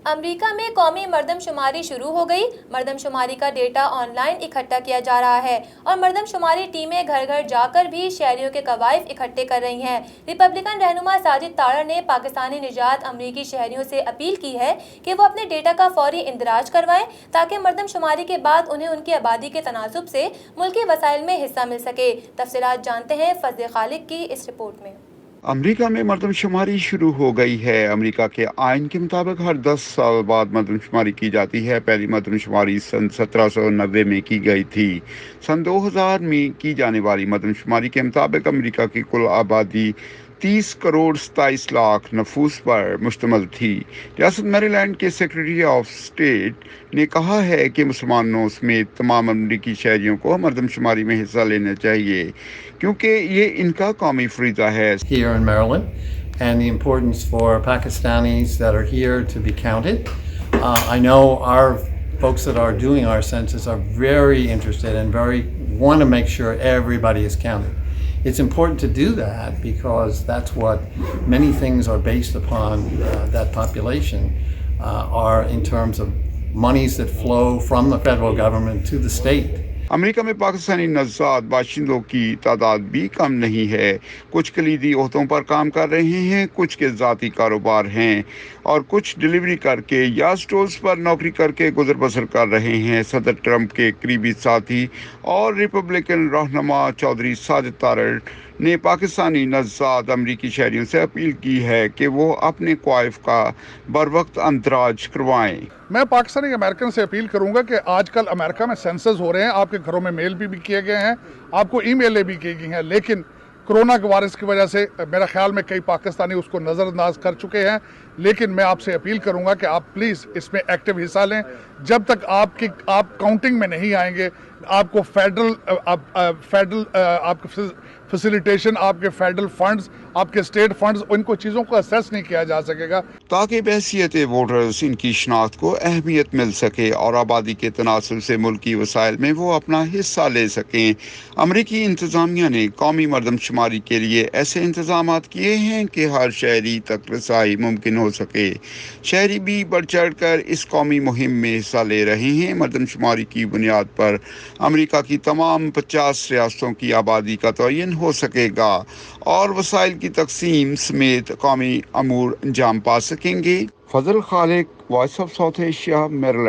امریکہ میں قومی مردم شماری شروع ہو گئی۔ مردم شماری کا ڈیٹا آن لائن اکٹھا کیا جا رہا ہے اور مردم شماری ٹیمیں گھر گھر جا کر بھی شہریوں کے کوائف اکٹھے کر رہی ہیں۔ ریپبلکن رہنما ساجد تارڑ نے پاکستانی نژاد امریکی شہریوں سے اپیل کی ہے کہ وہ اپنے ڈیٹا کا فوری اندراج کروائیں تاکہ مردم شماری کے بعد انہیں ان کی آبادی کے تناسب سے ملکی وسائل میں حصہ مل سکے۔ تفصیلات جانتے ہیں فضل خالق کی اس رپورٹ میں۔ امریکہ میں مردم شماری شروع ہو گئی ہے۔ امریکہ کے آئین کے مطابق ہر 10 سال بعد مردم شماری کی جاتی ہے۔ پہلی مردم شماری سن 1790 میں کی گئی تھی۔ سن 2000 میں کی جانے والی مردم شماری کے مطابق امریکہ کی کل آبادی 30 کروڑ 27 لاکھ نفوس پر مشتمل تھی۔ ریاست میری لینڈ کے سیکرٹری آف اسٹیٹ نے کہا ہے کہ مسلمانوں سمیت تمام امریکی شہریوں کو مردم شماری میں حصہ لینا چاہیے کیونکہ یہ ان کا قومی فریضہ ہے۔ Here in Maryland and the importance for Pakistanis that are here to be counted. I know our folks that are doing our census are very interested and want to make sure everybody is counted. It's important to do that because that's what many things are based upon. That population are in terms of monies that flow from the federal government to the state. امریکہ میں پاکستانی نژاد باشندوں کی تعداد بھی کم نہیں ہے۔ کچھ کلیدی عہدوں پر کام کر رہے ہیں، کچھ کے ذاتی کاروبار ہیں اور کچھ ڈیلیوری کر کے یا اسٹورز پر نوکری کر کے گزر بسر کر رہے ہیں۔ صدر ٹرمپ کے قریبی ساتھی اور ریپبلکن رہنما چودھری ساجد تارڑ نے پاکستانی نژاد امریکی شہریوں سے اپیل کی ہے کہ وہ اپنے کوائف کا بروقت اندراج کروائیں۔ میں پاکستانی امریکن سے اپیل کروں گا کہ آج کل امریکہ میں سینسز ہو رہے ہیں، آپ کے گھروں میں میل بھی کیے گئے ہیں، آپ کو ای میلیں بھی کی گئی ہیں، لیکن کرونا کے وائرس کی وجہ سے میرا خیال میں کئی پاکستانی اس کو نظر انداز کر چکے ہیں، لیکن میں آپ سے اپیل کروں گا کہ آپ پلیز اس میں ایکٹیو حصہ لیں۔ جب تک آپ کاؤنٹنگ میں نہیں آئیں گے، آپ کو فیڈرل آپ کو فیسیلیٹیشن، آپ کے فیڈرل فنڈز، آپ کے اسٹیٹ فنڈز، ان کو چیزوں کو اسیس نہیں کیا جا سکے گا تاکہ بحیثیت ووٹرز ان کی شناخت کو اہمیت مل سکے اور آبادی کے تناسب سے ملکی وسائل میں وہ اپنا حصہ لے سکیں۔ امریکی انتظامیہ نے قومی مردم شماری کے لیے ایسے انتظامات کیے ہیں کہ ہر شہری تک رسائی ممکن ہو سکے۔ شہری بھی بڑھ چڑھ کر اس قومی مہم میں حصہ لے رہے ہیں۔ مردم شماری کی بنیاد پر امریکہ کی تمام 50 ریاستوں کی آبادی کا تعین ہو سکے گا اور وسائل کی تقسیم سمیت قومی امور انجام پا سکیں گے۔ Fazal Khaliq, voice of south Asia, میریلینڈ۔